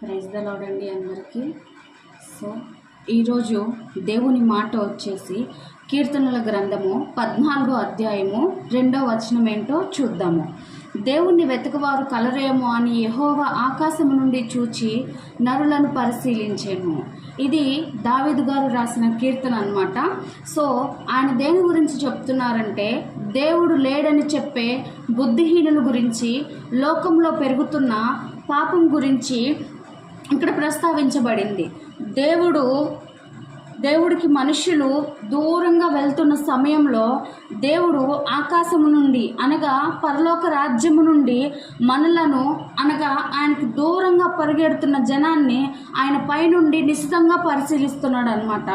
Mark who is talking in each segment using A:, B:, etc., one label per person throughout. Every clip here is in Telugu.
A: ప్రైజ్ ద లార్డ్ అండి అందరికీ. సో ఈరోజు దేవుని మాట వచ్చేసి కీర్తనల గ్రంథము 14వ అధ్యాయము 2వ వచనం ఏంటో చూద్దాము. దేవుణ్ణి వెతకవారు కలరేమో అని యెహోవా ఆకాశము నుండి చూచి నరులను పరిశీలించెను. ఇది దావీదు గారు రాసిన కీర్తన అన్నమాట. సో ఆయన దేని గురించి చెప్తున్నారంటే, దేవుడు లేడని చెప్పే బుద్ధిహీనుల గురించి, లోకంలో పెరుగుతున్న పాపం గురించి ఇక్కడ ప్రస్తావించబడింది. దేవుడికి మనుషులు దూరంగా వెళ్తున్న సమయంలో దేవుడు ఆకాశము నుండి అనగా పరలోక రాజ్యము నుండి మనలను అనగా ఆయనకు దూరంగా పరిగెడుతున్న జనాన్ని ఆయన పైనుండి నిశితంగా పరిశీలిస్తున్నాడు అనమాట.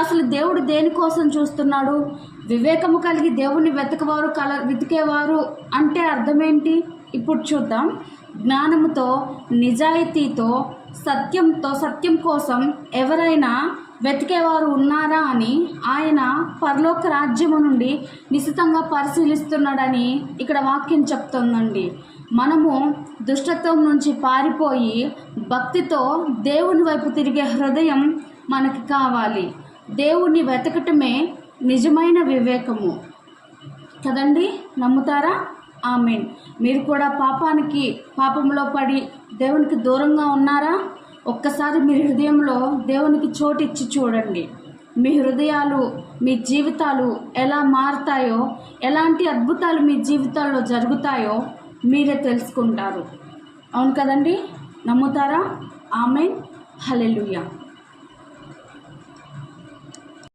A: అసలు దేవుడు దేనికోసం చూస్తున్నాడు? వివేకము కలిగి దేవుని వెతికేవారు అంటే అర్థమేంటి? ఇప్పుడు చూద్దాం. జ్ఞానముతో, నిజాయితీతో, సత్యం కోసం ఎవరైనా వెతికేవారు ఉన్నారా అని ఆయన పరలోక రాజ్యము నుండి నిశితంగా పరిశీలిస్తున్నాడని ఇక్కడ వాక్యం చెప్తుందండి. మనము దుష్టత్వం నుంచి పారిపోయి భక్తితో దేవుని వైపు తిరిగే హృదయం మనకి కావాలి. దేవుణ్ణి వెతకటమే నిజమైన వివేకము కదండి. నమ్ముతారా? ఆమేన్. మీరు కూడా పాపంలో పడి దేవునికి దూరంగా ఉన్నారా? ఒక్కసారి మీ హృదయంలో దేవునికి చోటిచ్చి చూడండి. మీ హృదయాలు, మీ జీవితాలు ఎలా మారుతాయో, ఎలాంటి అద్భుతాలు మీ జీవితాల్లో జరుగుతాయో మీరే తెలుసుకుంటారు. అవును కదండి. నమ్ముతారా? ఆమేన్. హల్లెలూయా.